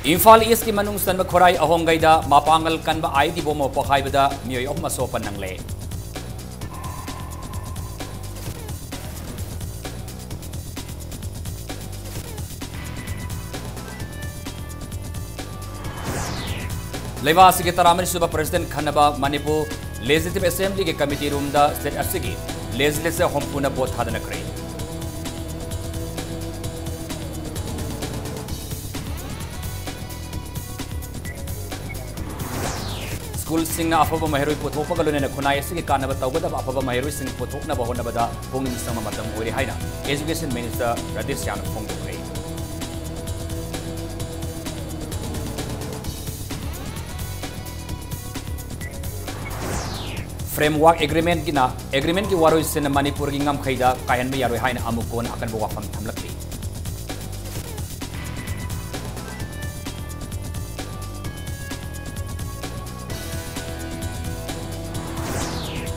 Imphal East ki manung san khorai ahonggaida mapangal kanba ID bomo pokhaibada mioi ahma sopan nangle. Levasi ke taramani suba President Khanaba Manipur Legislative Assembly ke committee room da state asigi legislature hompuna bot hadana kre. School sing afaba maheroi pothok pagalone na khunai asigi kanaba tawgada afaba maheroi sing pothok na bahona bada pungin sama matam ori haina Education Minister Radesh Yan Phongdo kre. Framework agreement ki waroi sen Manipur ki ngam khaida kayan me yaroi haina amukon akan bo wafam thamlakli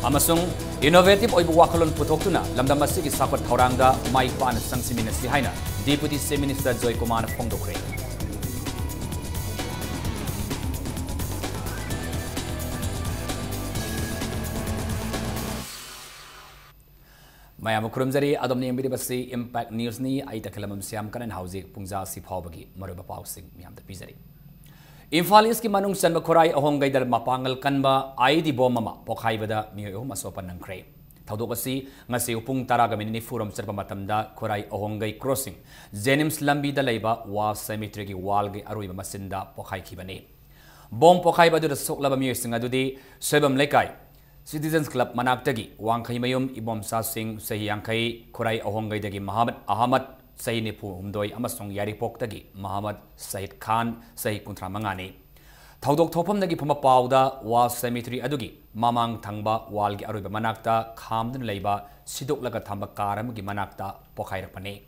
amasung innovative oibu wakalon putoktuna lamdam asigi sakot thorangda mai pan sangsiminasi haina Deputy Chief Minister Joy Kumar Phongdokre Mayam Kurumzari, Adam Nimbidibasi, Impact News ni, Aitakilamam Siam Kanan Housing, Pungza Sipobagi, Maruba Pausing, Miam the Pizari. Infalis ki manung san Makorai Ahongay dal Mapangal Kanba, ID Bomama, Pokhaibada, Mio Masopan and Cray. Taudokasi, Ngasi Upung Taragamin Furum Serpamatamda, Korai Ahongay Crossing, Zenims Lambi da Leba, was Cemetery Walgi Aruba Masinda, Pokai Kibane. Bom Pokaibadu the Soklaba Musingadudi, Sebam Lekai. Citizens Club Manaktagi, Wangkai Mayum, Ibom Sasing, Sahi Yankai, Korai Ahongay Dagi Muhammad Ahmad, Sahi Nipu, Umdoi, Amasong Yaripok Dagi, Muhammad Said Khan, Sahi Kuntramangani. Taudok Topam Dagi Puma Pauda, was Cemetery Adugi, Mamang Tangba, Walgi Aruba Manakta, Kamden Leba, Sidok Lagatamba Karam Gimanakta, Pokairapane.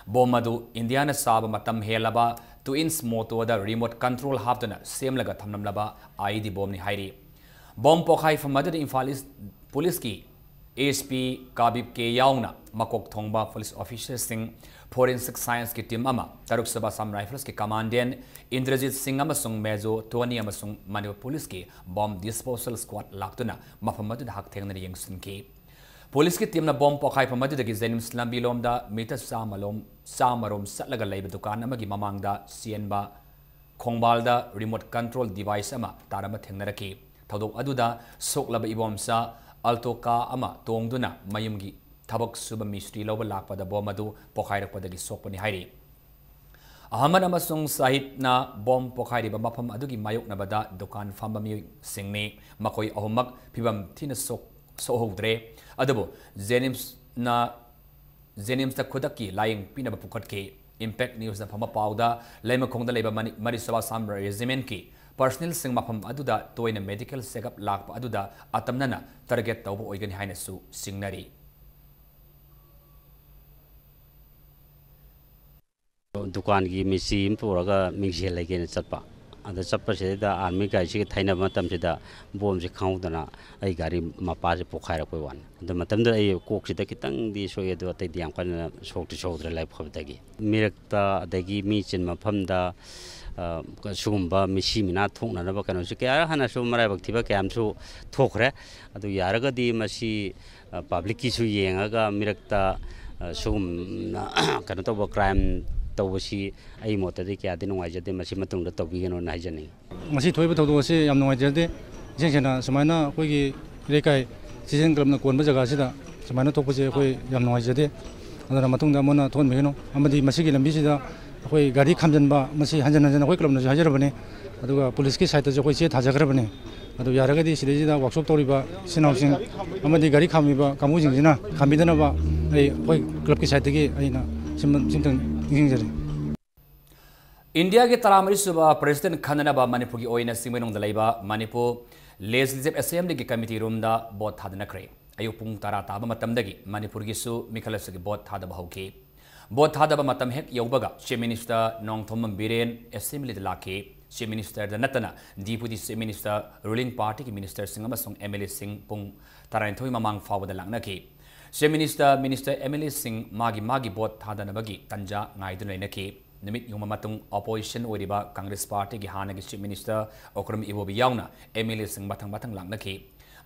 Bomadu, Indiana Saba Matam Helaba, to ins moto the remote control Haptana, same Lagatamnam Laba, ID Bomni Hairi. Bomb Pokai from Mother Infalis Police Ki ASP Kabib K Yauna Makok Tongba police officers sing forensic science ki team ama Taruk Sabha Sam Rifles ki commandant Indrajit Singh amasung Mejo Tony amasung Manipur Police ki bomb disposal squad laktuna mafamadu hak thengna yengsin ki Police ki team na bomb Pokai from Mother ki Zenim Slambi lomda mita samarom satlaga leiba dukan amagi mamangda sienba Khongbalda remote control device ama tarama thengnaraki Tadok aduda soklaba ibomsa altoka ama tongduna mayumgi tabak suba mystery loba lakpada bomadu pokhairakpadagi sokpani hairi Ahmad amasung sahit na bom pokhairi ba mafam adugi mayok na bada dukan famba mi singni makoi ahomak pibam thina sohodre adubo Zenims ta khudaki lying pina pukatke Impact News na fama pauda laima khongda leba Marisaba Sam Regiment ki Personal sing mapam aduda toina medical checkup lakpa aduda atamnana target tawbo oigani haina su singnari dukan gi misi impuraga mingse legen chatpa ada chappa se da army ga chi thaina matam se da bom se khaudana ai gari mapa se pokhaira koi wan da matam da ai kok se da kitang di so ye do tai diam kan sok ti sodra lai phobdagi mirakta adagi mi chin mafam da sugumba misi mina thokna na ba kanu se kya hana su marai bakti ba kyam su thokre adu yaraga di masi public ki su yengaga mirakta sugum kanu to ba crime tawasi ai mota de kya din ngai jade masi matung da tawi geno nai jani masi thoi ba tawdo se yam ngai jade jengena samaina koi gi rekai season club na kon ba jaga sida samaina thok se koi yam ngai jade adana matung da mona thon meno amadi masi gi lambi sida koi gari khamjan ba masi hanjan koi club na hajar bane aduga police ki side ta koi che thajagra bane adu yaraga di sida jida workshop tori ba sinau sing amadi gari khami ba kamu jing jina khamidana ba ai koi club ki side gi aina simtang India ke taramari suba President Khanaba Manipur ki oina simenong dalaiba Manipur Legislative Assembly ki committee room da bot thadna kre ayu pung tara taba matam dagi Manipur gi su mikhalas ki bot thadaba hauki bot thadaba matam hek yobaga Chief Minister Nongthom Biren Assembly da laki Chief Minister da natana Deputy Chief Minister ruling party ki minister sing amasong MLA sing pung tarain thoi mamang fawda langna ki Chief Minister MLA sing magi bot thadana bagi tanja ngai dun laina ki nimit yung mamatong opposition oiriba Congress Party gi hanagi Chief Minister Okram Iwobi yauna MLA sing matang langnaki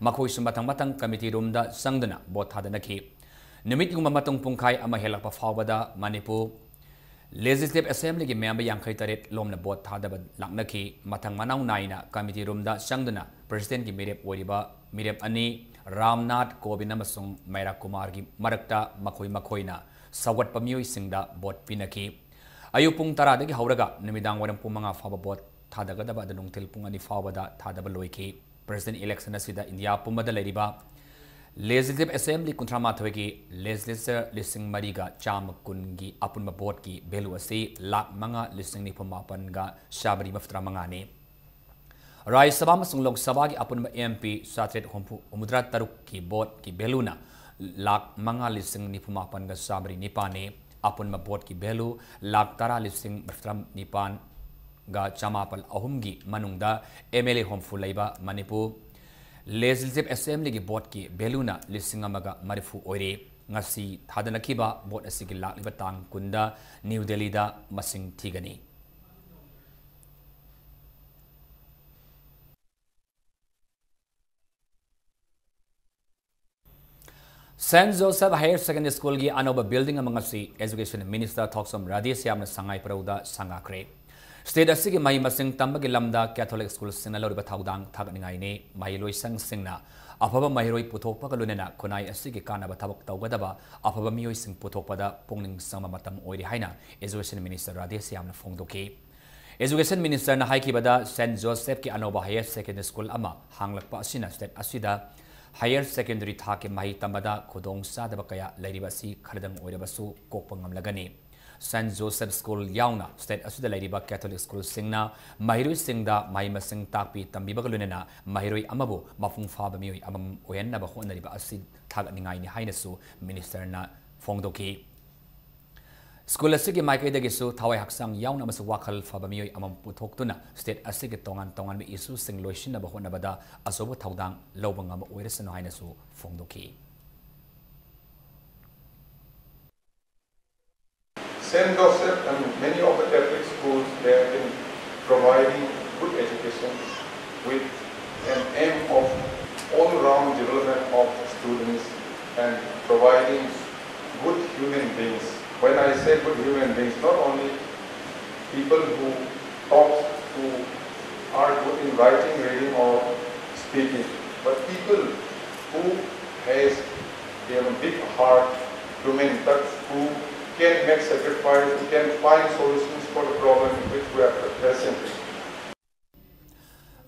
makhoi sum matang committee room da sangdana bot thadanaki nimit yung mamatong pungkai ama helakpa fawbada Manipur Legislative Assembly ki member yang khai taret lomna bot thadaba langnaki matang manau naina committee room da sangdana president ki mirep oiriba mirep ani Ramnath Kovind amasung Maira Kumar ki marakta makhoina sawat pamioi singda bot pinaki ayupung taradagi hauraga nimidang waram pumanga faba bot thadagadaba adanung tilpung ani fawada thadaba loiki president election asida India pumada leriba Legislative Assembly kuntrama thwegi legislature listing mariga cham kungi apunma bot ki belu asi lak manga listing ni pamapan ga shabari maftra manga ne Rai Sabha masung Lok Sabha ki apunma MP satret umudra taruk ki bot ki beluna lak manga listing ni pamapan ga shabari nipane apunma bot ki belu lak tara listing maftra nipan ga chamapal ahumgi manungda MLA homfu laiba Manipur Legislative Assembly ki bot ki beluna listing amaga marifu oire ngasi thadanakiba bot asigi lakliba tang kunda New Delhi da masing thigani St. Joseph Higher Secondary School ki anoba building amangasi Education Minister Thoksom Radheshyamna sangai parauda sangakre State asigi mahi masing tambagi lamda Catholic School singna loriba thaudang thagningai ne mahi loisang singna afaba mahiroi puthokpa ka lunena kunai asigi kanaba thabak tawgadaba afaba mioi sing puthokpada pungning sangma matam oiri haina Education Minister Radheshyamna phongdoki Education Minister na haikibada St. Joseph ki anoba Higher Secondary School ama hanglakpa asina state asida Higher Secondary thake mahi tambada khudong sadaba kaya lairibasi khardang oirabasu kokpangam lagani St. Joseph School yauna state asida lairiba Catholic School singna mahiroi singda mahi masing takpi tambiba galunena mahiroi amabu mafung faba mioi amam oyanna ba honariba asid thagningai ni hainasu minister na phongdoki School asigi maikai dagisu thawai haksang yauna masu wakhal faba mioi amam puthoktuna state asigi tongan bi isu sing loishin ba honabada asobu thaudang lobangam oiresano hainasu phongdoki St. Joseph and many of the Catholic schools, they have been providing good education with an aim of all-round development of students and providing good human beings. When I say good human beings, not only people who talk, who are good in writing, reading or speaking, but people who has a big heart, human touch, who can make sacrifice, who can find solutions for the problem which we are facing.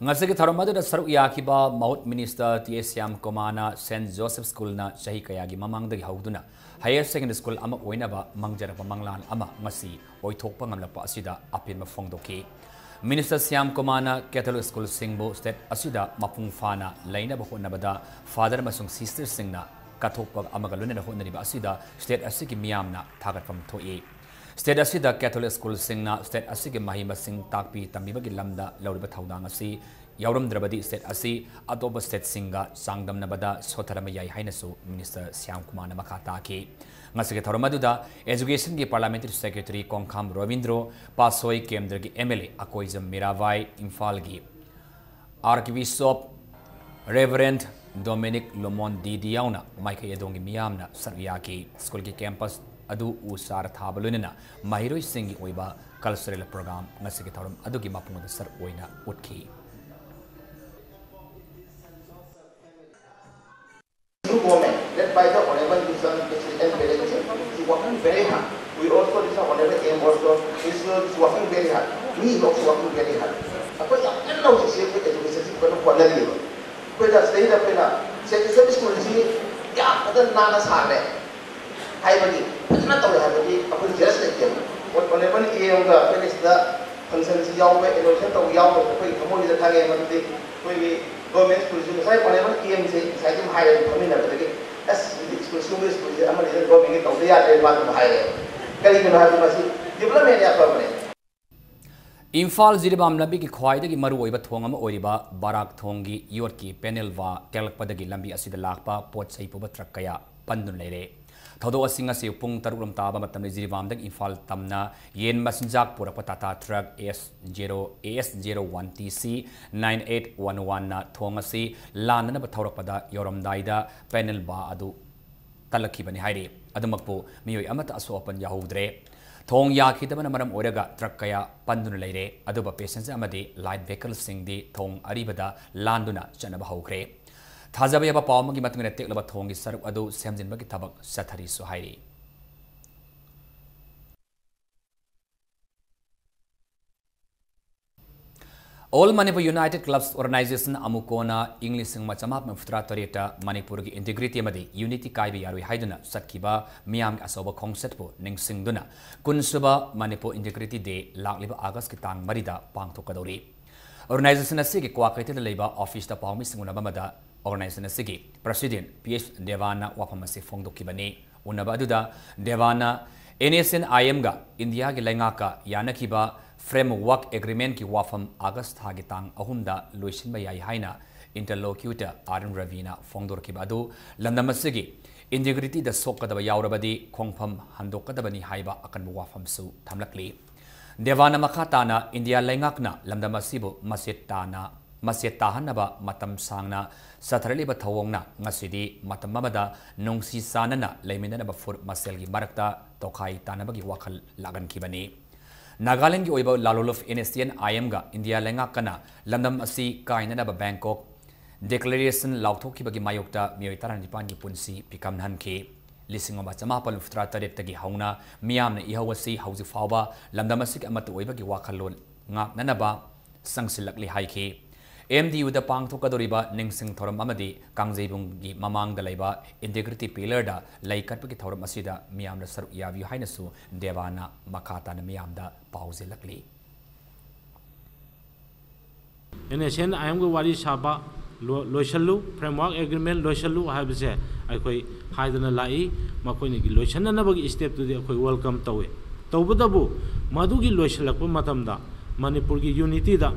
Ngasigi tharomadu da saruk yakiba Maut Minister T.S. Syam Komana St. Joseph School na sahi kayagi mamangdagi hauduna Higher Secondary School ama oinaba mangjarapa manglan ama ngasi oithokpa ngamlapa asida apin mafongdoki Minister Syam Komana Catholic School singbo state asida mapung fana laina ba honabada father masung sister singna kathokpa amagalunena honariba asida state asigi miyamna thagatpam thoi State asida Catholic School singna state asigi mahima sing takpi tamibagi lamda lauriba thaudang asi yauramdrabadi state asi atoba state singa sangdamnabada sotharama yai hainasu Minister Syam Kumar na makata ki ngasige thoromaduda Education ki Parliamentary Secretary Kongkham Ravindro Pasoi Kemdra ki MLA Akoizam Miravai Imphal gi Archbishop Reverend Dominic Lomon Didiauna Michael Yadongi Miyamna Saruyaki School ki campus adu usar thabalunena mahiroi singi oiba cultural program ngasigi thorum adugi mapungda sar oina utki New government led by the honorable President President is working very hard. We also this honorable aim also is working very hard. We also working very hard. Apa yang kita lakukan sih education sih pada kuala dia. Pada stage dah pada secondary school sih ya pada nana sahne. Hai bagi, macam tahu hai bagi apa jelas lagi. Honorable aim dah pada sudah function sih jauh be education tahu jauh be. Kau kamu lihat lagi macam tu. Kau government school sih saya honorable aim sih saya cuma hire kami nak lagi. As school school sih amal ini government tahu dia ada macam hire. Kali ini hari masih development ya apa ni? Imphal Jiribam Lambi ki khwaidagi maru oiba thong ama oiriba barak thongi yor ki panel wa telakpadagi lambi asida lakpa pot sai puba truck kaya pandun leire Thodo asing asi pung tarukum taba matam ni Jirivamdak Infal Tamna Yen Masinjak Purapa Tata Truck AS01TC 9811 na Thongasi Landana Bathorapada Yoram Daida Panel Ba Adu Talakibani Hairi Adamakpo Mio Amata Asopan Yahudre Thong Yakitaman Maram Oraga Trakaya Pandun Lere Aduba Patients Amadi Light Vehicles Sing di Thong Aribada Landuna Janabahokre Thazabaya Palmaki Matuna take about Thong is Saruk Adu Samjin Baki Tabak Satari Suhairi. All Manipur United Clubs Organization Amukona English Machamap Muftra Toreta Manipur Integrity Madi Unity Kaibi Yarui Haiduna Satkiba Miam Asoba Kongsetpo Ning Singduna Kunsuba Manipur Integrity Day Lakliba August Kitang Marida Pang Tokadori. Organization Asigi Kwakate Labor Office the Palmi Singunabamada Organization Asigi President PH Devana Wapamasi Fondo Kibani Unabaduda Devana NSN IMGA India Gilangaka Yanakiba Framework Agreement ki wafam August Hagitang Ahumda Luishin Bayai Haina Interlocutor Arun Ravina Fongdor Kibadu Landamasigi Integrity the Sokadaba Yaurabadi Kongpam Handokadabani Haiba Akan Wafam Su Tamlakli Devana Makatana India Langakna Lamdamasibu Masyetahanaba Matam Sangna Satraliba Tawongna Ngasidi Matamamada Nongsi Sanana Layminaba Fur Maselgi Marakta Tokai Tanabagi Wakal Lagan Kibani Nagaland ki oiba lalolof NSN IMGA India Langakana Lamdam Asi Kainana Bangkok Declaration Lautoki Bagi Mayokta Mioitaran Nipan ki Punsi Pikam Hanke Lising of Machamapal Frata Tagi Hauna Miam Ihawasi Hausi Fauba Lamdamasik Amatu Oiba ki Wakalon Ngak Nanaba Sangsilakli Haike MDU the Pang Tokadoriba Ningsing Thoram Amadi Kangjebungi Mamang the Laiba Integrity Pillar da Laikatpaki Thoram Asida Miam the Saru Yavi Hainasu Devana Makata Miam da Pause Lakli. NSN I am going to Saba Loishalu Framework Agreement Loishalu Habse I Haidana Lai Makoni Loishan and Nabagi step to the welcome Tawe. Tawadabu Madugi Loishalapu Matamda Manipurgi Unity da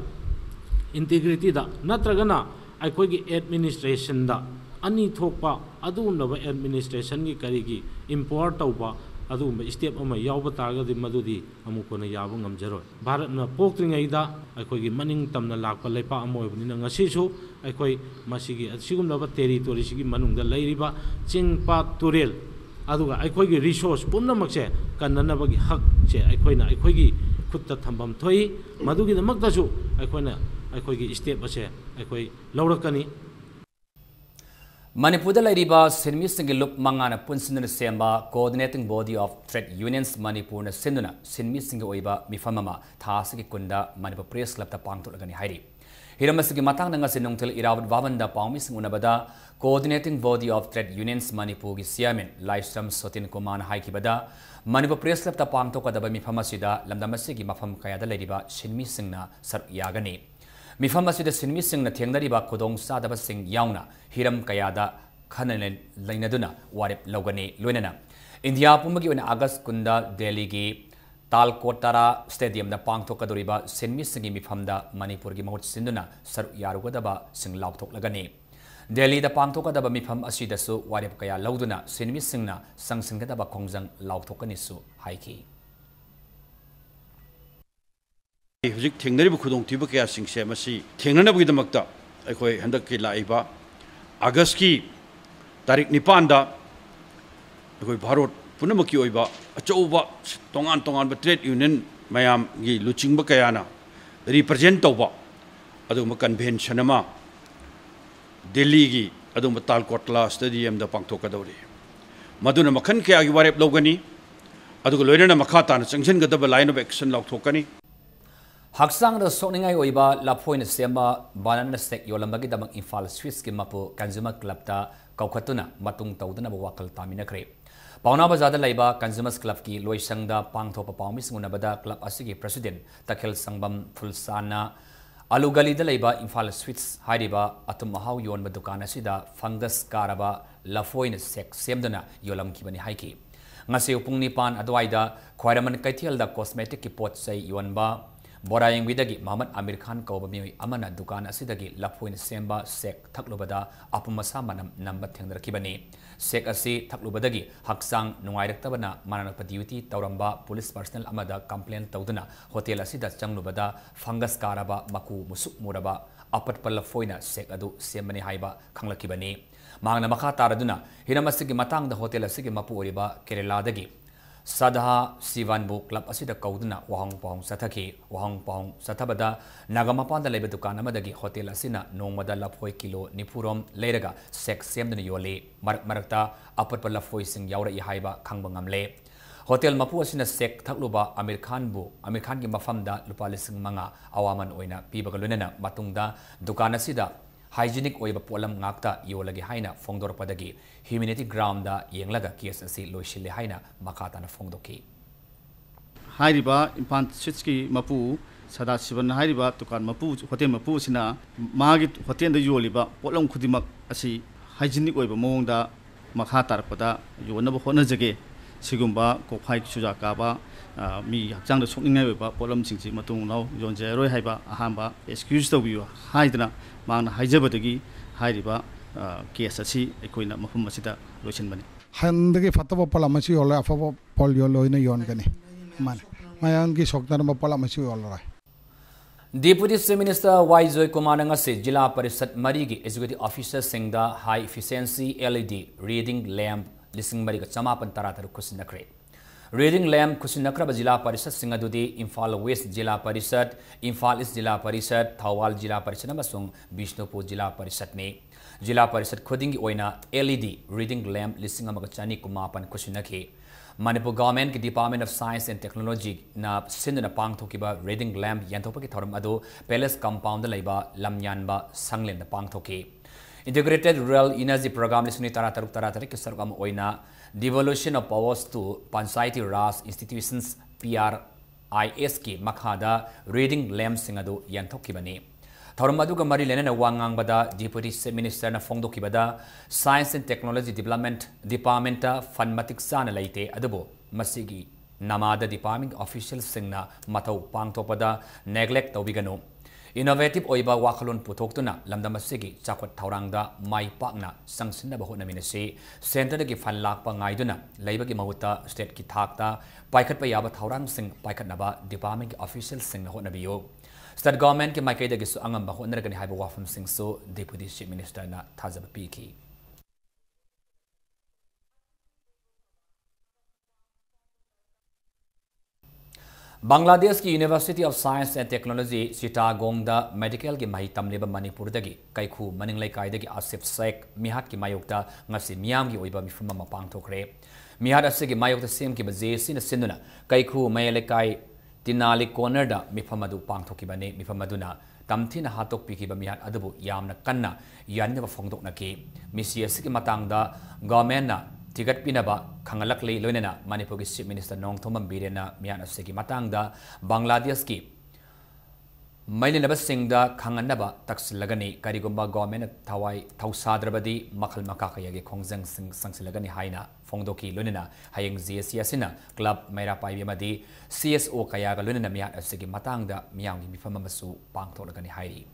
Integrity da Natragana I could administration da Ani Topa Adu Nova administration Karigi import Taupa Adu step on my Yabataga the Madudi Amukona Yabungam Jero Barat na Pokring Aida I could give Manning Tamna Laka Lepa Amo Ninangasisho I could Masigi at Sigum Nova territory Sigi Manung the Lairiba Ching Pa Turel Aduga I could resource Punamaxe Kananabagi Hak Che I could Kutta Tambam Toy Madugi the Magdasu I could I step as a Laurakani Manipur Ladiba Sinmi Singilup Mangana Punsin Semba Coordinating Body of Trade Unions Manipur Sinduna Sinmi Singoiba Mifamama Tasiki Kunda Manipur Press Club the Pangto Lagani Hairi Hiramasiki Matang Sinung till Irawat Vavanda Paumis Unabada Coordinating Body of Trade Unions Manipur Siamen Livestream Sotin Kuman Haikibada Manipur Press Club the Pangto Kadaba Mifamasida Lamdamasiki Mafam Kayada Ladiba Sinmi Singna Sar Yagani Mifam Asida Sinmi Sing na Tiangdariba Kodong Sadaba Sing Yauna Hiram Kayada Kananen Lainaduna Warip Logane Lunana India Pumagi on August Kunda Delhi Gi Talkotara Stadium the Pangto Kadoriba Sinmi Singi Mifamda Manipur Gimot Sinduna Sar Yarugadaba Sing Lautok Lagane Delhi the Pangto Kadaba Mifam Asida Su Warip Kaya Lauduna Sinmi Singna Sang Singadaba Kongzang Lautokanisu Haiki Hujik Tingnaribu Kudong Tibuka Sing Semasi, Tingnanabudamakta, Akoi Handaki Laiba, Agaski, Tarik Nipanda, Akoi Barot, Punamaki Oiba, Achoba, Tongan Trade Union, Mayam Gi Luching Bakayana, represent Toba, Adumakan Ben Shanama, Delhi, Adumatal Kotla Stadium, the Pangtokadori. Maduna Makanke Agiwarep Logani, Adugolena Makata, Sanction Gadaba line of action Lautokani. Haksang the Soningai Oiba, La Point Semba, Banana Stek Yolambagi Damang Infal Swiss Kimapo, Consumer Club ta, Kaukatuna, Matung Taudana Wakal Tamina Cre. Pauna Bazada Laiba, Consumers Club ki, Loisangda, Pangtopa Paumis Munabada, Club Asigi President, Takel Sangbam, Fulsana, Alugali the Laiba, Infal Swiss, Haidiba, Atumahau Yon Badukana Sida, Fungus Karaba, La Foin Sek, Semdana, Yolam Kibani Haiki. Ngasi Upung Nipan, Adwaida, Quiraman Kaitiel, the cosmetic pot say Yuanba. Borayengwidagi Muhammad Amir Khan Kauba Mioi Amana Dukan Asidagi Lapuin Semba Sek Taklubada Apumasa Manam Number Tender Kibani Sek Asi Taklubadagi Haksang Nungairektabana Manapa duty Tauramba Police Personnel Amada Complaint Taudana Hotel Asida Changlubada Fungus Karaba Maku Musuk Muraba Apat Palafoina Sek Adu Semani Haiba Kanglakibani Magna Maka Taraduna Hinamasigi Matang the Hotel Asigi Mapu Oriba Kerala Dagi Sadha Sivanbu Club Asida Kauduna Wahong Pong Sataki Wahong Pong Satabada Nagamapan the Lebetukana Madagi Hotel Asina Nomada Lapoi Kilo Nipurom Lerega Sex Semdani Yole Marakta Apat Palafoi Sing Yaura Ihaiba Kangbangamle Hotel Mapu Asina Sek Takluba Amir Khan Ki Mafamda Lupalising Manga Awaman Oina Pibagalunena Matungda Dukana Sida Hygienic Oiba Polam Ngakta Yolagi Haina Fongdor Padagi Humanity Ground da Yenglaga KSC Loishili Haina Makata na Fongdoki Hairiba Impan Sitski Mapu Sada Sivan Hairiba Tukan Mapu Hotel Mapu Sina Magit Hotel the Yoliba Polam Kudimak Asi Hygienic Oiba Monda Makata Pada Yonaba Honazage Sigumba Kopai Sujakaba Mi Jang the Soking Polam Singsi Matung now Yon Zero Haiba Ahamba excuse the view Haidana Man Hijabadagi Hairiba KSC Equina Mahumasita Lucian Money. Handagi Fataba Palamasi or Lafabo Polio in a Yongani. Man, my Angi Soknama Palamasi or Deputy Minister Waizoy Kumanangasi Jila Parisat Marigi Executive Officer Singda High Efficiency LED Reading Lamp Listing Mariga Chamapan Tarataru Kusinakre. Reading Lamp Kusinakra Jila Parisat Singadudi, Imphal West Jila Parisat, Imphal East Jila Parisat, Thawal Jila Parisat Namasung, Bishnupur Jila Parisat Ne. Jila Parisat Khudingi Oina LED Reading Lamp Listing Amagachani Kumapan Kusinaki. Manipur Government ki Department of Science and Technology na Sindana Pang Tokiba Reading Lamp Yantopaki Thorum Ado Palace Compound Laiba Lamyanba Sanglen the Pang Toki. Integrated Rural Energy Program Lisuni Tarataruk Taratari Kisargam Oina Devolution of Powers to Panchayati Raj Institutions PRIS ki Makhada Reading Lamp Singado Yantokibani. Thormaduga Mari Lena Wangang Bada, Deputy Minister na Fongdoki Bada, Science and Technology Development Department Funmatic Sana Laite Adabo, Masigi, Namada Department Official Singna, Matau Pang Topada, Neglect Tobigano. Innovative Oiba Wakalun Putoktuna, Lambda Masigi, Chakwat Tauranga, Mai Pakna, Sangsina Bahuna Minasi, Center the Gifan Lakpa Ngaiduna, Labagi Mahuta, State Kitakta, Paikat Payaba Taurang Sing, Paikat Naba, Department Official Sing Honabio. State government ke makai dagi su angam bahu nera gani haiba wafam sing so Deputy Chief Minister na Thazab Piki. Bangladesh ki University of Science and Technology Chittagong da medical ki mahitam leba Manipur dagi kaikhu maninglai kai dagi Asif Sheikh mihat ki mayokta ngasi miyam ki oiba mifuma mapang thokre. Mihat asigi mayokta sem ki baje sin sinuna kaikhu mayale kai Tinali corner da Mifamadu Pang Tokibane, Mifamaduna, Tamtina Hatok Pikiba Mihat Adabu, Yamna Kanna, Yaneva Fongdok Naki, Missia Siki Matanga, Gomena, Tigat Pinaba, Kangalakli, Lunena, Manipur Chief Minister Nong Tomam Birena, Miana Siki Matanga, Bangladesh Mailin Sing da Kanganaba, Tax Lagani, Karigumba Gomena, Tawai, Tausadrabadi, Makal Makakayagi, Kongzang Sangsilagani Haina, Fongdoki Lunena, Haying Ziasiasina, Club Mera Paimadi, CSO Kayaga Lunena Miat Sigi Matanga, Miyangi Mifamasu, Pangto Lagani Hairi.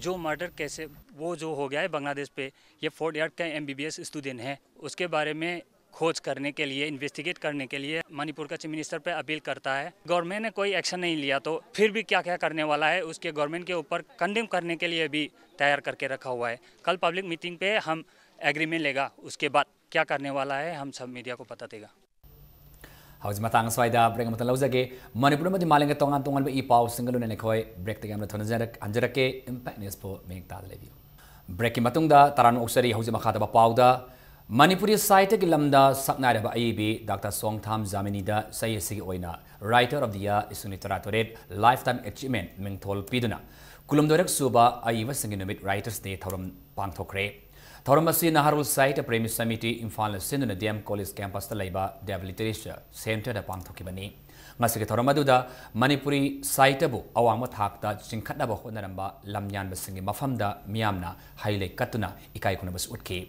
जो murder कैसे वो जो हो गया है बांग्लादेश पे ये 4 year का MBBS स्टूडेंट है उसके बारे में खोज करने के लिए इन्वेस्टिगेट करने के लिए मणिपुर का चीफ मिनिस्टर पे अपील करता है गवर्नमेंट ने कोई एक्शन नहीं लिया तो फिर भी क्या क्या करने वाला है उसके गवर्नमेंट के ऊपर कंडेम करने के लिए भी तैयार करके रखा हुआ है कल पब्लिक मीटिंग पे हम एग्रीमेंट लेगा उसके बाद क्या करने वाला है हम सब मीडिया को पता देगा How's Matang Swida, bring up the Lozage, Manipur Maling Tongan Tongan E Pau single and Ekoi, break the Gamma Tonazak, Anjarake, Impact News for Make that review. Breaking Matunda, Taran Oxari, Hosamakata Pauda, Manipuri site Lamda, Saknada AEB, Dr. Song Tam Zaminida, Sayesi Oina, Writer of the Year, Isunitaratorate, Lifetime Achievement, Mingtol Piduna, Kulumdorek Suba, Aiva Singing Writers Day, Torum Pantokre. Thoramasi Naharul site a premise committee in Fall Sin Dam College campus the Labor Dev Literature Center the Pantokibani. Masiki Toramaduda, Manipuri siteabu, Awama Takta, Chinkataba Honaramba, Lamyan Basingi Mafamda, Miamna, Haile Katuna, Ikai Kunabas Utki.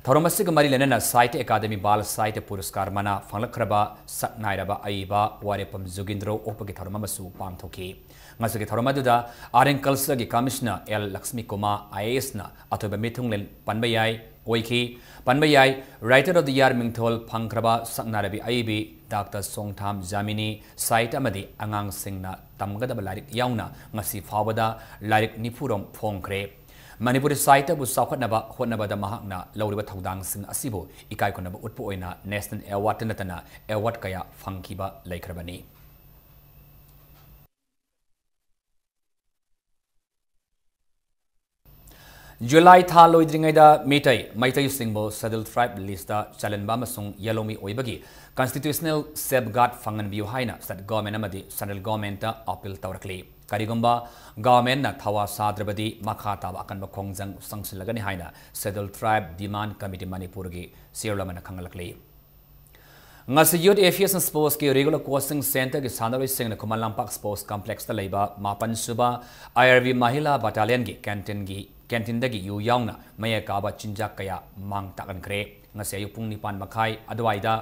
थौरम असिग मरी लेना साहित्य अकादमी बाल साहित्य पुरस्कार मना फंगलखरबा सकनाइरबा अइबा वारेपम जुगिंद्रो ओपगी थौरम अमसु पांगथोकी ngasi थौरम अदुदा आरएन कल्चर की commissioner L Lakshmi Kumar IAS ना अथोबा मिथुंगलेन पनबयाई ओइखी पनबयाई राइटर ऑफ द ईयर मिंगथोल फंगखरबा सकनारबी अइबी डॉक्टर सोंगथाम जामिनी साहित्य अमदी अंगांग सिंगना तमगदब लारिक याउना ngasi फावदा लारिक निफुरोम फोंखरे Manipuri साहित्य बु साखनबा होनबदा महाकना लौरिबा थौदांग सिंग असिबो इकाई कोनबा उत्पो ओइना नेशनल अवार्ड नतना अवार्ड कया फंगखिबा लैखरबनी जुलाई था लोइद्रिङैदा मैतै सिंबो सेडल ट्राइब लिस्टदा चलनबा अमसुङ यलोमी ओइबगी कॉन्स्टिट्यूशनल सेफगार्ड फंगनबियु हाइना स्टेट गवर्नमेंट अमदी सेंट्रल गवर्नमेंट अपील तौरकली करिगुम्बा गवर्नमेंट थावा साद्रबदी मखा ताबा अकनबा खोंजंग संगसिलगनी हाइना scheduled tribe demand committee Manipur की सिरलमना खंगलकली ngasi youth aviation sports की रेगुलर कोचिंग सेंटर की सानरोई सिंह खुमल लंपाक स्पोर्ट्स कॉम्प्लेक्स लेबा मापन सुबा IRV महिला बटालियन की कैंटीन दगी यू याउना मय काबा चिंजा कया मांग ताकनखरे ngasi ayu pung 9 makhai adwaida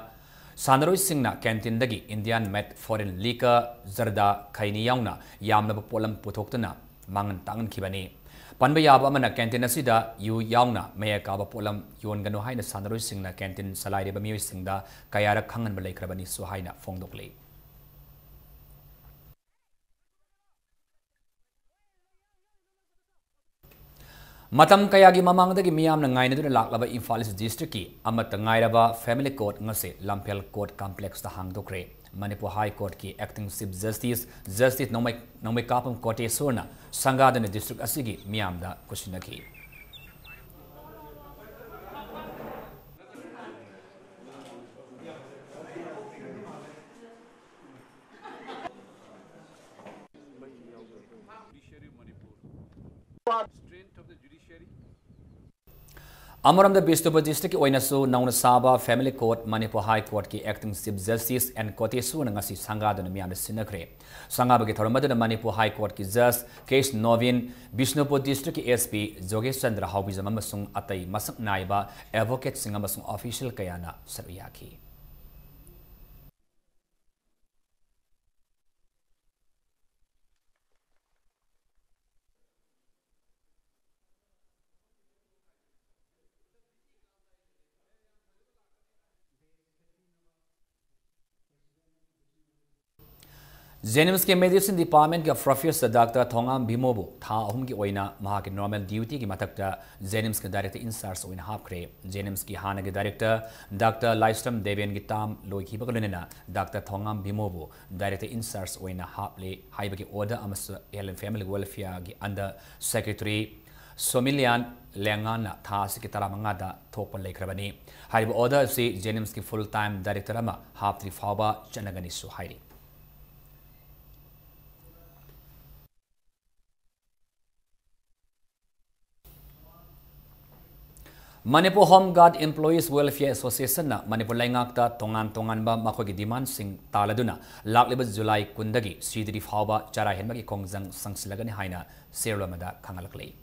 Sanaroi Singh canteen दगी इंडियन मेड फॉरेन लीकर जर्दा खैनी याउना यामना पोलम पुथोक्तना मांगन ताकनखिबनी पनबा याबा अमना कैंटीन असिदा यू याउना मय काबा पोलम योनगनो हाइना सानरोई सिंह कैंटीन सलाइरेबा मियोइ सिंगदा कयारा खंगन बलैखरबनी सु हाइना फोंगदोकले मतम कयागी ममांगदगी मियामना ngainaduna laklaba Imphal East District ki amata ngairaba family court ngase Lampel court complex ta hangdokre Manipur High Court ki acting chief justice nomai kapam kote sorna sangadana district asigi miyamda kushinaki Amaram the Bistoba district oinasu nauna saba family court Manipur High Court ki acting chief justice and kote su ngasi sangadana miyamda sinakre sangaba ki thoramadana Manipur High Court ki judge case Novin Bishnupur district ki SP Jogesh Chandra Haubijam amasung atai masak naiba advocate sing amasung official kayana saruyaki Jenims के medicine department के professor doctor Thongam भीमोबु था अहुम की ओइना महा के normal duty की मथकता जेनिम्स के director in charge ओइना हापखरे जेनिम्स की हाना के डायरेक्टर डॉक्टर लाइस्टम देवेन की ताम लोइखी बगलनेना डॉक्टर थोंगाम भीमोबु डायरेक्टर इंचार्ज ओइना हापले हाइब के ऑर्डर अमस हेल्थ एंड फैमिली वेलफेयर की अंडर सेक्रेटरी सोमिलियन लेंगाना था से की तरह मंगादा थोपन लेखरबनी हाइब ऑर्डर से जेनिम्स की फुल टाइम डायरेक्टर अमा हापत्री फावबा चनगनी सु हाइरी Manipur Home Guard Employees Welfare Association na Manipur Laingakta tongan ba makogi demand sing taladuna lakleba July kundagi sidri fawba chara henbagi kongjang sangsilagani haina serlamada khangalakle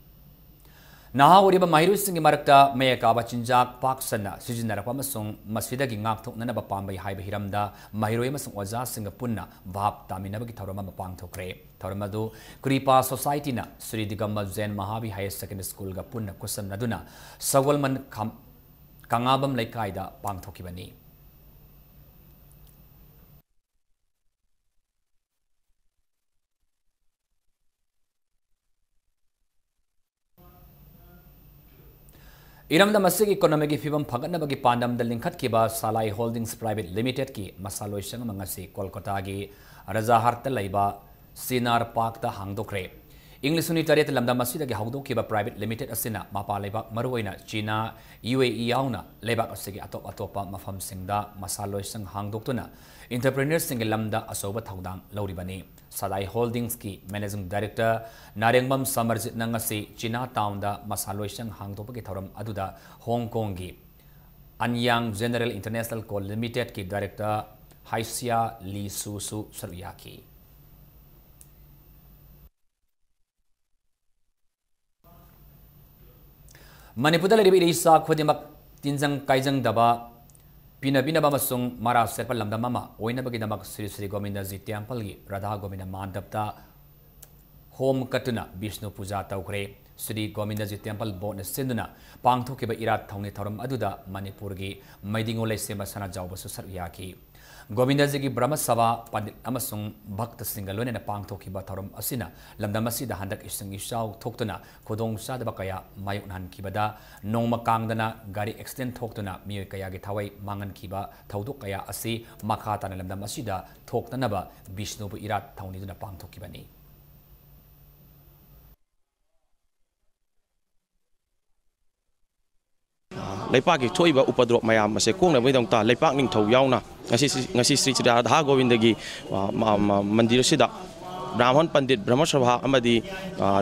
naha uriba mahiru sing marakta mayakaba chinjak paksana sijinarapa masung masvidagi ngakthoknana ba pambai haiba hiramda mahiru masung oja sing punna bhab taminabagi thorama mapang thokre Tharamadu Kripa Society na Sri Digamba Jain Mahavi Higher Secondary School ga punna kusam naduna Sawalman Kangabam Laikaida Pangthokibani Iram da masig economic fibam phagatnabagi pandam da linkhat kiba Salai Holdings Private Limited ki masaloi sang mangasi Kolkata gi Rajaharta laiba Sinar Park da hangdokre English uni taret lamda masida gi hawdokiba private limited asina mapa lebak maruina China UAE yauna lebak asigi atopa mafam singda masaloi sang hangdoktuna entrepreneurs sing lamda asoba thaudang lauribani Salai Holdings ki managing director Narengbam Samarjit nangasi China town da masaloi sang hangdopa ki thoram aduda Hong Kong gi Anyang General International Co Limited ki director Haisia Lee Su Saruyaki Manipur da leribi isa khodimak tinjang kaijang daba pina bina ba masung mara serpa lamda mama oina bagi damak Sri Sri Govinda Ji Temple gi Radha Govinda mandapta home katuna Vishnu puja tawkre Sri Govinda Ji Temple board na sinduna pangthokiba irat thongni thoram aduda Manipur gi maidingo leisema sana jawba su saruyaki Govinda Ji gi Brahma Sabha Pandit amasung Bhakta Singa loine na pangthokiba thoram asina lamdamasi da handak ising isaw thoktuna khodong sadaba kaya mayuk nan kibada nongma kangdana gari accident thoktuna miyoy kaya gi thawai mangan kiba thauduk kaya asi makha tana lamdamasi da thoktanaba Vishnu bu irat thongni duna pangthokibani Leipaki thoiba upadrop mayam ase kongna wedong ta leipak ning thau yauna ngasi Sri Radha Govindagi mandir sida Brahman Pandit Brahma Sabha amadi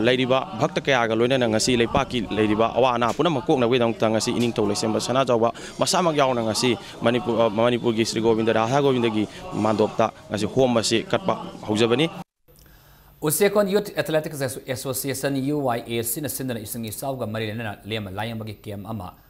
leiriba bhakta kaya ga loina ngasi leipaki leiriba awana puna makokna wedong ta ngasi ining thau lesemba sana jawba masamak yauna ngasi Manipur gi Sri Govinda Radha Govindagi mandopta ngasi home ase katpa haujabani Usekon Youth Athletics Association UYA sina sindana isingi sauga marilena lema layang bagi kem ama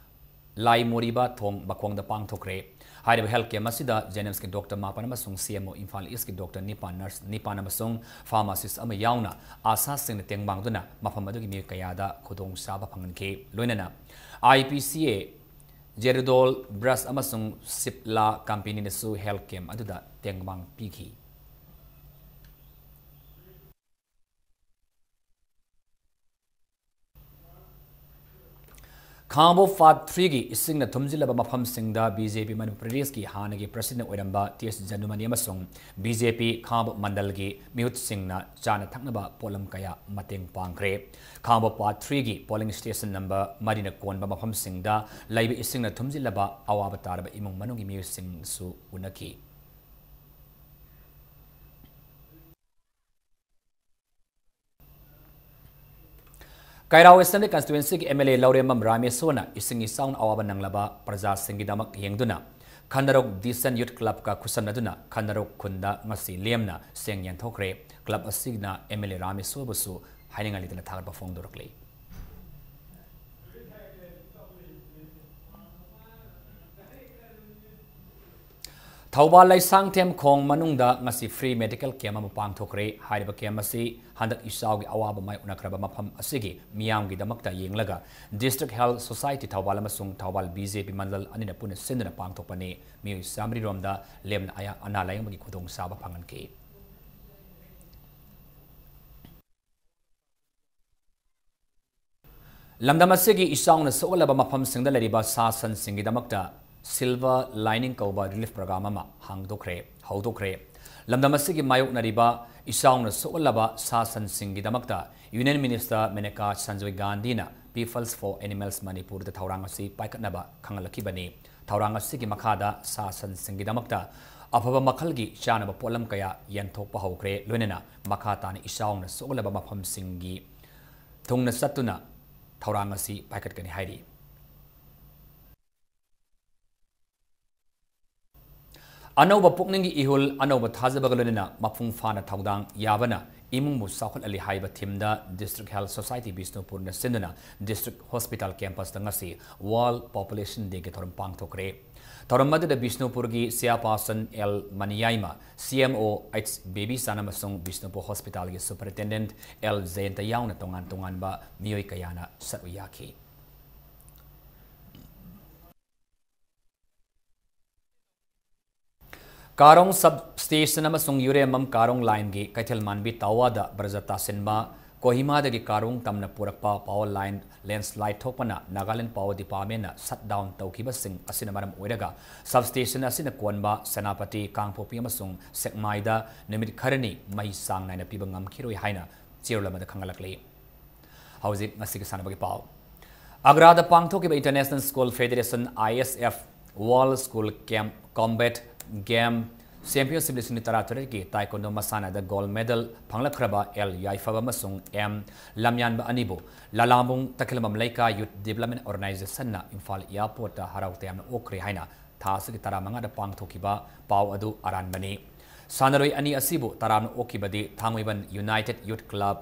Lai Moriba Thong Bakwang Pang Thokre. Hide of Health Masida, Jennings Dr. Mapanamasung, CMO Infal Iski Dr. Nipan Nurse Nipanamasung, Pharmacist Ama Yauna, Asas in the Teng Bangduna, Mapamadu Kayada, Kodong Saba Panganke, Lunana, IPCA, Jeridol, Brass Amasung, Sipla, Campaign Su Health Cam, Aduda, Teng Bang Piki. Kambo Fat 3 gi ising na thumjilaba mafam singda BJP Manipuri ki hanagi president oiramba TS Janumani amasung BJP Kambo Mandal gi mihut singna chana thaknaba polam kaya mateng pangkre Kambo Fat 3 gi polling station number Marina Konba mafam singda laibe ising na thumjilaba awaba taraba imung manungi mihut sing su unaki Kairao Assembly Constituency ki MLA Lauremam Ramesona isingi sound awaban nanglaba praja singidamak yengduna Khandarok Decent Youth Club ka kusamnaduna Khandarok Khunda ngasi lemna sengyan thokre club asigna MLA Ramesobusu hainingali tala thagarba fongdorokle Thauba Laisang Tem Khong Manungda ngasi free medical care ma pangthokre haiba care masi handak isawgi awaba mai unakraba mafam asigi miyamgi damakta yenglaga District Health Society Thauba amasung Thauba BJP Mandal anina puna sindana pangthokpani mi samri romda lemna aya analayang magi khudong saba phanganke Lamdamasigi isawna soolaba mafam singda lariba sasan singi damakta Silver Lining Kauba Relief Program ama Haudokre Lamdamasigi Mayok Nariba Isawna Soolaba Sasan Singi Damakta Union Minister Meneka Sanjoy Gandhina Peoples for Animals Manipur the Taurangasi Paikatnaba Kangalakibani Taurangasi Makada Sasan Singi Damakta Apava Makalgi Chanaba Polam Kaya Yantok Pahokre Lunena Makatani Isawna Soolaba Mapam Singi Tungna Satuna Taurangasi Paikatkani Haidi Anova Pukningi Ihul, Anova Tazabagalina, Mapung Fana Taudang, Yavana, Imungu Sakal Ali Haiba Timda, District Health Society Bisnupur Sindana, District Hospital Campus Tangasi, World Population Day Getorum Pang Tokre. Toramadu the Bisnupurgi, Siapasan El Maniaima, CMO, It's Baby Sanamasung, Bisnupur Hospital Superintendent, El Zainta Yauna Tongan Tonganba, Miyoi Kayana, Satuyaki. Karong substation amasung Uremam Karong line gi Kaithel Manbi Tawada Brazata Senma Kohima de Karong Tamna Purakpa power line landslide thokpana Nagaland Power Department na shutdown tawkiba sing asina maram oiraga substation asina Konba Senapati Kangpopi amasung Sekmaida Nimit Kharani mai sang naina piba ngamkhiroi haina chirolama da khangalakle Hauzik ngasig sanabagi pau Agrada Pangthokiba International School Federation ISF World School Camp Combat Game Championship lisini tarature ki taekwondo masana da gold medal phanglakhraba L Yaifaba masung M Lamyanba anibu Lalambung Takilmam Laika Youth Development Organization na Imphal Airport ta haraute amna okre haina thasagi taramanga da pangthokiba pau adu aranbani Sanaroi ani asibu taramna okibadi Thangwiban United Youth Club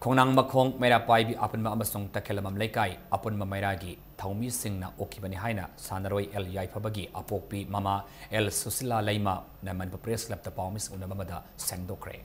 Khongnang makhong mera paibi apunma amasong takhelamam laikai apunma mairagi thaumi singna okibani haina sanaroi el yaiphabagi apokpi mama el susila laima na Manipur Press Club ta paumis unamamada sengdokre.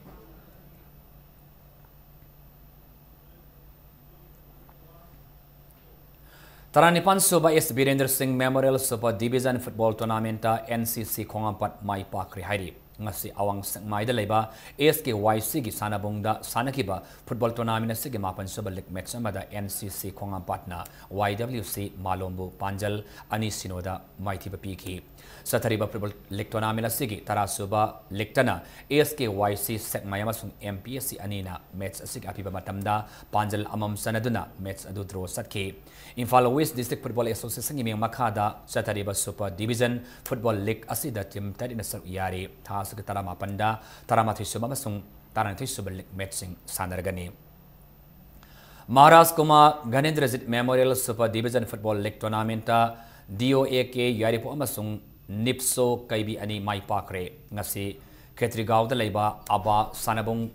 Taranipan Suba S. Birendra Singh Memorial Super Division Football Tournament NCC Khongampat Mai Pakri Hairi. Ngasi awang sangmai da leba SKYC gi sanabungda sanakiba football tournament asigi mapan suba league match amada NCC Khongampat na YWC Malombu Panjal ani sinoda maithiba piki satariba football league tournament asigi tarasuba lektana SKYC sangmai amasung MPSC anina match asigi apiba matamda Panjal amam sanaduna match adu draw satki Imphal West District Football Association gi makada satariba Super Division Football League asida team tadina sar yari Seketara mapanda taramati suba masung taranti suba matching sanargani. Maharashtra Kuma Ganendrajit Memorial Super Division Football League Tournament DOAK yaripo amasung Nipso kaibi ani mai pakre ngasi Khetrigao da leiba aba sanabung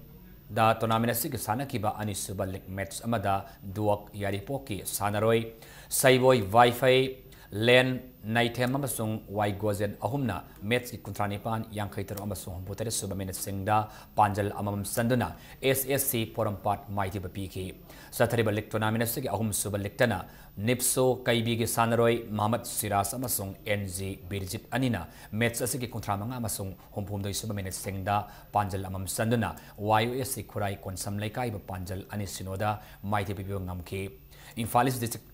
da tournament asig sanakiba ani suba league match amada duak yaripo ki sanaroi Saiboy Wi-Fi Len Naitem amasung Y Gozen ahumna match ki kuntranipan yangkhaiter amasung butare suba minute singda Panjal amam sanduna SSC Porampat Mighty Bapiki Sathariba League Tournament sigi ahum suba lektana Nipso Kaibi gi Sanaroi Mohammed Siras amasung NG Birjit Anina match asigi kuntramanga amasung humpumdoi suba minute singda Panjal amam sanduna YUSC Kurai Konsam Laikai Panjal ani sinoda Mighty Bapi ngamki Imphal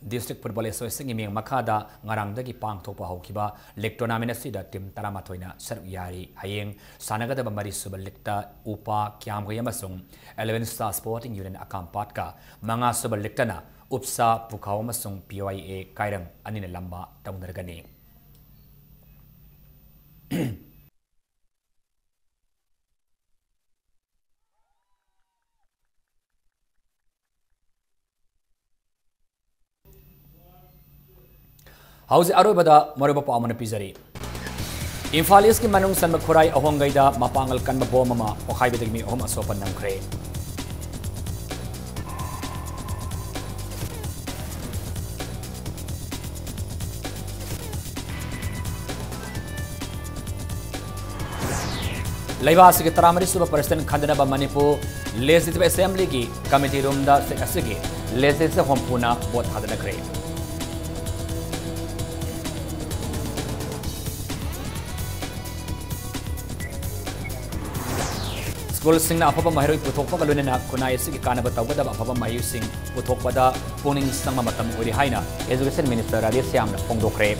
District Football Association imeng makada ngarangdagi pangthokpa haukiba league tournament asida team taramatoina saruk yari hayeng sanagadaba mari suba league upa kyamgay amasung 11 Star Sporting Union akampatka mga suba league na upsa pukhaw amasung PYA kairang anina lamba tamunargani. Hausi arobada moroba paamana pizari. Imphal East ki manung san makhurai ahongaida mapangal kan bom ma okhai bedegmi ohom asopan namkre. Laiba asigi taramari suba president khandana ba Manipur Legislative Assembly ki committee room da asigi legislative hompuna bot khadana kre. School sing na apapa mahiroi puthokpa galune na kunai sigi kanaba tawada apapa mahiu sing puthokpada puning sangma matam uri haina Education Minister Rajesh Syam na phongdokre.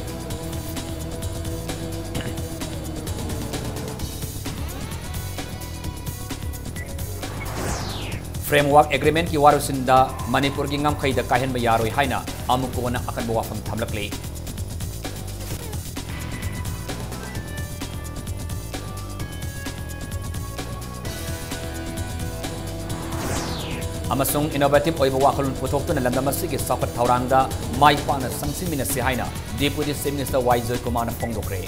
Framework Agreement ki warusinda Manipur gi ngamkhai da kahen ba yaroi haina amuko na akan bawa fam thamlakle. Amasung innovative oiba wakalun puthokna lamdam asigi sapat thaurangda mai pana sangsimina si haina Deputy Chief Minister Y Joy Kumar na phongdokre.